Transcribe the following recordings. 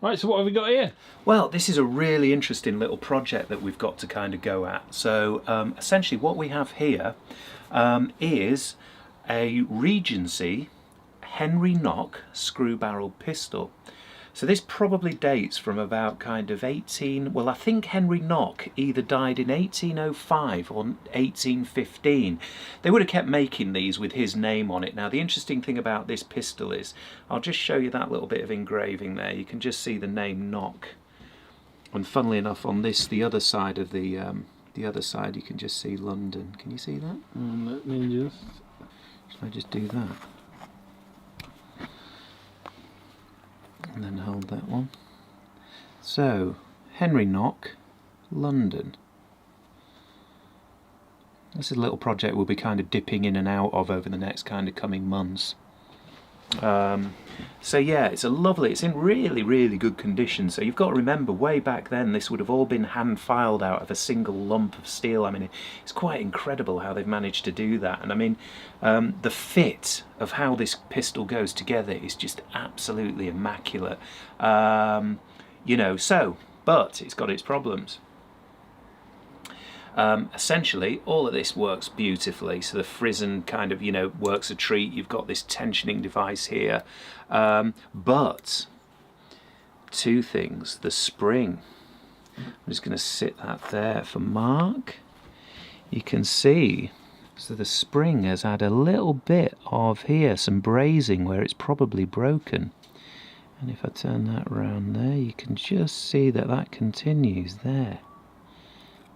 Right, so what have we got here? Well, this is a really interesting little project that we've got to kind of go at. So essentially what we have here is a Regency Henry Nock screw barrel pistol. So this probably dates from about kind of well, I think Henry Nock either died in 1805 or 1815. They would have kept making these with his name on it. Now the interesting thing about this pistol is, I'll just show you that little bit of engraving there. You can just see the name Nock. And funnily enough, on this, the other side of the other side, you can just see London. Can you see that? Let me just... Shall I just do that? And then hold that one. So, Henry Nock, London. This is a little project we'll be kind of dipping in and out of over the next kind of coming months. So yeah, it's in really, really good condition. So you've got to remember, way back then, this would have all been hand filed out of a single lump of steel. I mean, it's quite incredible how they've managed to do that. And I mean, the fit of how this pistol goes together is just absolutely immaculate. You know, but it's got its problems. Essentially, all of this works beautifully. So the frizzen kind of, you know, works a treat. You've got this tensioning device here. But two things. The spring. I'm just going to sit that there for Mark. You can see, so the spring has had a little bit of here, some brazing where it's probably broken. And if I turn that around there, you can just see that that continues there.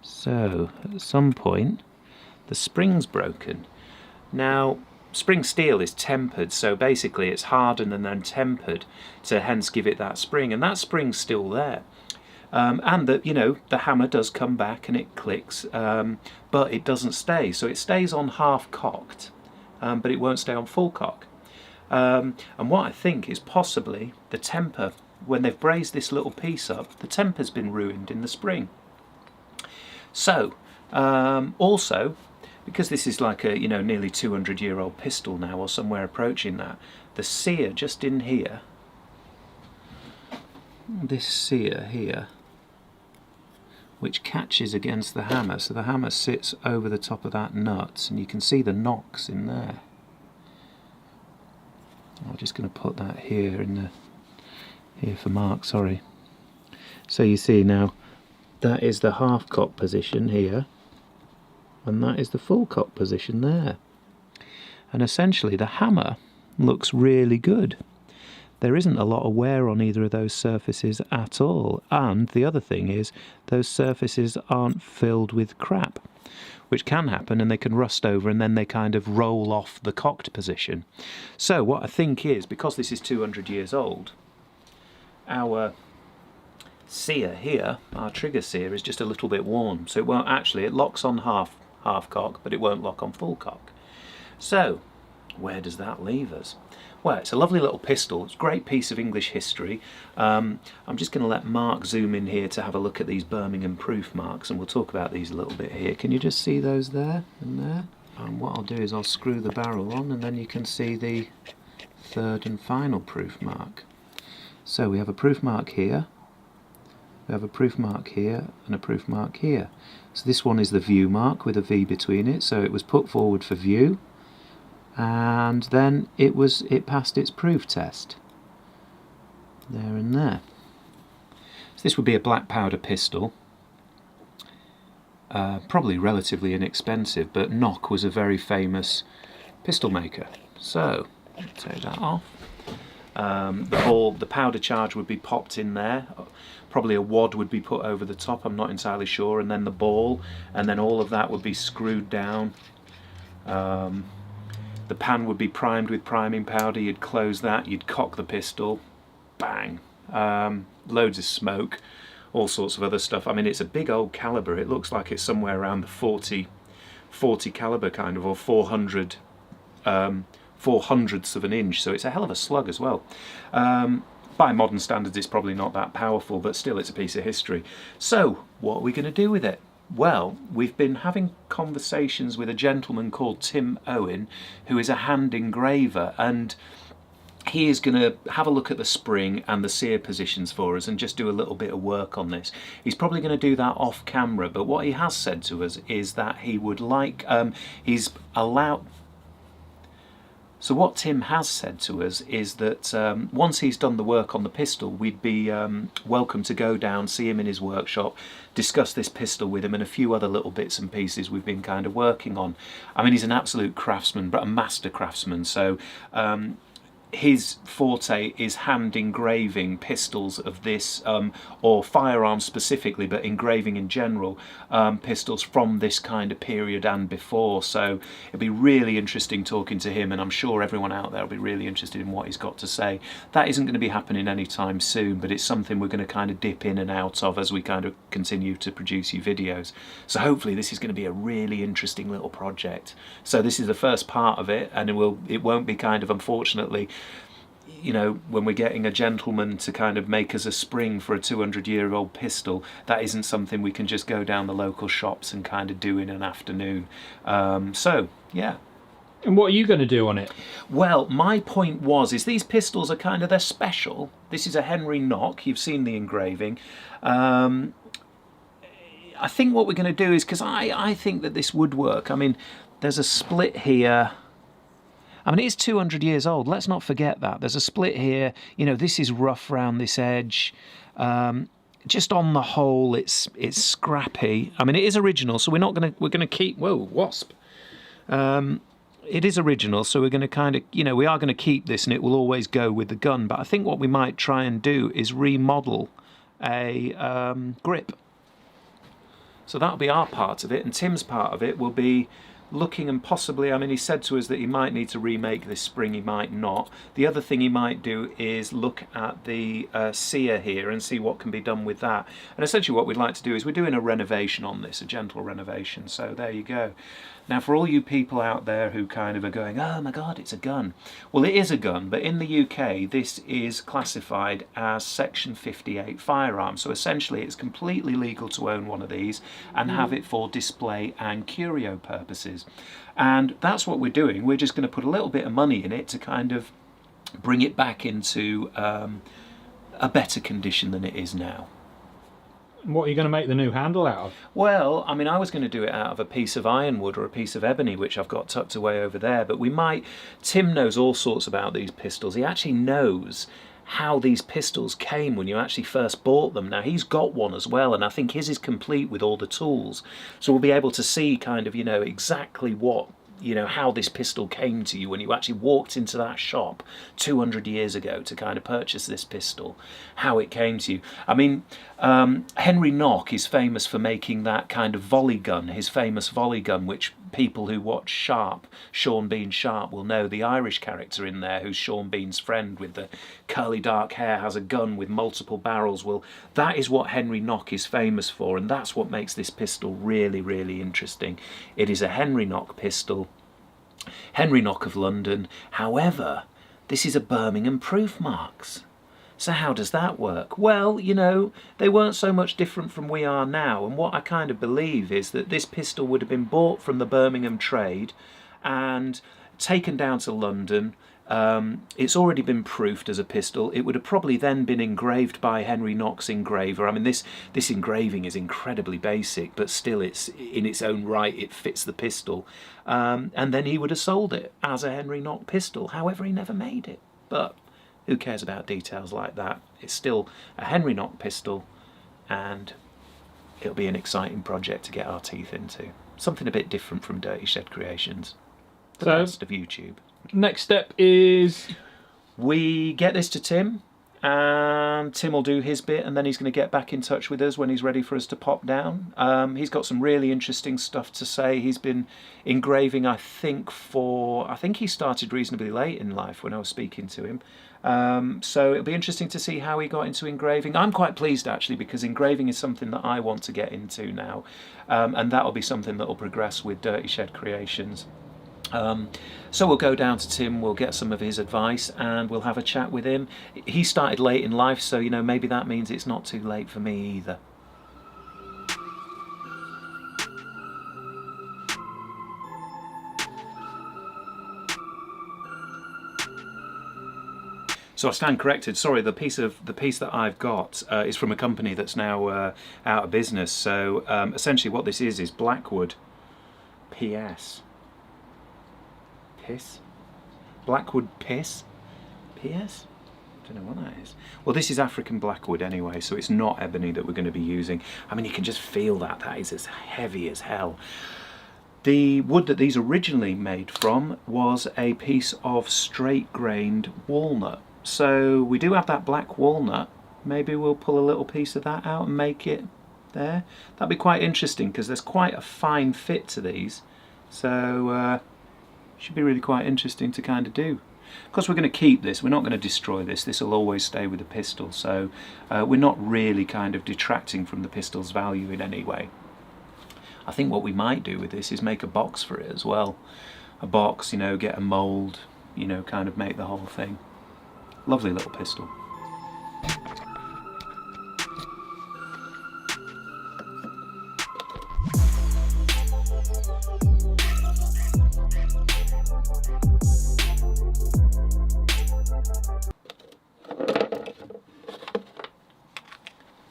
So, at some point, the spring's broken. Now, spring steel is tempered, so basically it's hardened and then tempered to hence give it that spring, and that spring's still there. And that, you know, the hammer does come back and it clicks, but it doesn't stay. So it stays on half cocked, but it won't stay on full cock. And what I think is possibly the temper, when they've brazed this little piece up, the temper's been ruined in the spring. So, also, because this is like a, you know, nearly 200-year-old pistol now, or somewhere approaching that, the sear just in here, this sear here, which catches against the hammer, so the hammer sits over the top of that nut, and you can see the knocks in there. I'm just going to put that here in the, here for Mark, sorry. So you see now, that is the half cock position here, and that is the full cock position there. And essentially the hammer looks really good. There isn't a lot of wear on either of those surfaces at all, and the other thing is those surfaces aren't filled with crap, which can happen, and they can rust over and then they kind of roll off the cocked position. So what I think is, because this is 200 years old, our sear here, our trigger sear, is just a little bit worn, so it won't actually, it locks on half cock, but it won't lock on full cock. So where does that leave us? Well, it's a lovely little pistol. It's a great piece of English history. I'm just going to let Mark zoom in here to have a look at these Birmingham proof marks, and we'll talk about these a little bit here. Can you just see those there and there? And what I'll do is I'll screw the barrel on, and then you can see the third and final proof mark. So we have a proof mark here, we have a proof mark here, and a proof mark here. So this one is the view mark with a V between it, so it was put forward for view, and then it passed its proof test. There and there. So this would be a black powder pistol, probably relatively inexpensive, but Nock was a very famous pistol maker. So, take that off. The powder charge would be popped in there, probably a wad would be put over the top, I'm not entirely sure, and then the ball, and then all of that would be screwed down. The pan would be primed with priming powder, you'd close that, you'd cock the pistol, bang, loads of smoke, all sorts of other stuff. I mean, it's a big old calibre, it looks like it's somewhere around the 40 calibre kind of, or 400 400ths of an inch, so it's a hell of a slug as well. By modern standards it's probably not that powerful, but still it's a piece of history. So what are we going to do with it? Well, we've been having conversations with a gentleman called Tim Owen, who is a hand engraver, and he is going to have a look at the spring and the sear positions for us and just do a little bit of work on this. He's probably going to do that off camera, but what he has said to us is that he would like, he's allowed. So what Tim has said to us is that once he's done the work on the pistol, we'd be welcome to go down, see him in his workshop, discuss this pistol with him and a few other little bits and pieces we've been kind of working on. I mean, he's an absolute craftsman, but a master craftsman, so his forte is hand engraving pistols of this, or firearms specifically, but engraving in general, pistols from this kind of period and before. So it'll be really interesting talking to him, and I'm sure everyone out there will be really interested in what he's got to say. That isn't going to be happening anytime soon, but it's something we're going to kind of dip in and out of as we kind of continue to produce you videos. So hopefully this is going to be a really interesting little project. So this is the first part of it, and it won't be kind of, unfortunately, you know, when we're getting a gentleman to kind of make us a spring for a 200-year-old pistol, that isn't something we can just go down the local shops and kind of do in an afternoon. So, yeah. And what are you going to do on it? Well, my point is these pistols are kind of, they're special. This is a Henry Nock. You've seen the engraving. I think what we're going to do is, because I think that this would work. I mean, there's a split here. I mean, it is 200 years old. Let's not forget that. There's a split here. You know, this is rough around this edge. Just on the whole, it's scrappy. I mean, it is original, so we're gonna keep. Whoa, wasp! It is original, so we're going to kind of, you know, we are going to keep this, and it will always go with the gun. But I think what we might try and do is remodel a grip. So that'll be our part of it, and Tim's part of it will be looking and possibly, I mean, he said to us that he might need to remake this spring, he might not. The other thing he might do is look at the sear here and see what can be done with that. And essentially what we'd like to do is we're doing a renovation on this, a gentle renovation. So there you go. Now, for all you people out there who kind of are going, oh my God, it's a gun. Well, it is a gun, but in the UK, this is classified as Section 58 firearm. So essentially, it's completely legal to own one of these and have it for display and curio purposes. And that's what we're doing. We're just going to put a little bit of money in it to kind of bring it back into a better condition than it is now. What are you going to make the new handle out of? Well, I mean, I was going to do it out of a piece of ironwood or a piece of ebony, which I've got tucked away over there. But we might... Tim knows all sorts about these pistols. He actually knows how these pistols came when you actually first bought them. Now, he's got one as well, and I think his is complete with all the tools. So we'll be able to see kind of, you know, exactly what, you know, how this pistol came to you when you actually walked into that shop 200 years ago to kind of purchase this pistol, how it came to you. I mean, Henry Nock is famous for making that kind of volley gun, his famous volley gun, which people who watch Sharp, Sean Bean Sharp, will know the Irish character in there who's Sean Bean's friend with the curly dark hair, has a gun with multiple barrels. Well, that is what Henry Nock is famous for, and that's what makes this pistol really, really interesting. It is a Henry Nock pistol, Henry Nock of London. However, this is a Birmingham proof marks. So how does that work? Well, you know, they weren't so much different from we are now, and what I kind of believe is that this pistol would have been bought from the Birmingham trade and taken down to London. It's already been proofed as a pistol. It would have probably then been engraved by Henry Nock's engraver. I mean, this engraving is incredibly basic, but still, it's in its own right, it fits the pistol. And then he would have sold it as a Henry Nock pistol. However, he never made it. But who cares about details like that? It's still a Henry Nock pistol, and it'll be an exciting project to get our teeth into. Something a bit different from Dirty Shed Creations. The best of YouTube. Next step is... we get this to Tim, and Tim will do his bit, and then he's going to get back in touch with us when he's ready for us to pop down. He's got some really interesting stuff to say. He's been engraving, I think he started reasonably late in life when I was speaking to him. So it'll be interesting to see how he got into engraving. I'm quite pleased, actually, because engraving is something that I want to get into now, and that'll be something that will progress with Dirty Shed Creations. So we'll go down to Tim, we'll get some of his advice, and we'll have a chat with him. He started late in life, so, you know, maybe that means it's not too late for me either. So I stand corrected. Sorry, the piece that I've got is from a company that's now out of business. So essentially, what this is Blackwood PS. Piss? Blackwood piss? PS? I don't know what that is. Well, this is African Blackwood anyway, so it's not ebony that we're going to be using. I mean, you can just feel that. That is as heavy as hell. The wood that these originally made from was a piece of straight-grained walnut. So we do have that black walnut. Maybe we'll pull a little piece of that out and make it there. That'd be quite interesting because there's quite a fine fit to these. So should be really quite interesting to kind of do. Of course, we're going to keep this. We're not going to destroy this. This will always stay with the pistol. So we're not really kind of detracting from the pistol's value in any way. I think what we might do with this is make a box for it as well. A box, you know, get a mould, you know, kind of make the whole thing. Lovely little pistol.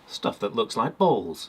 Stuff that looks like balls.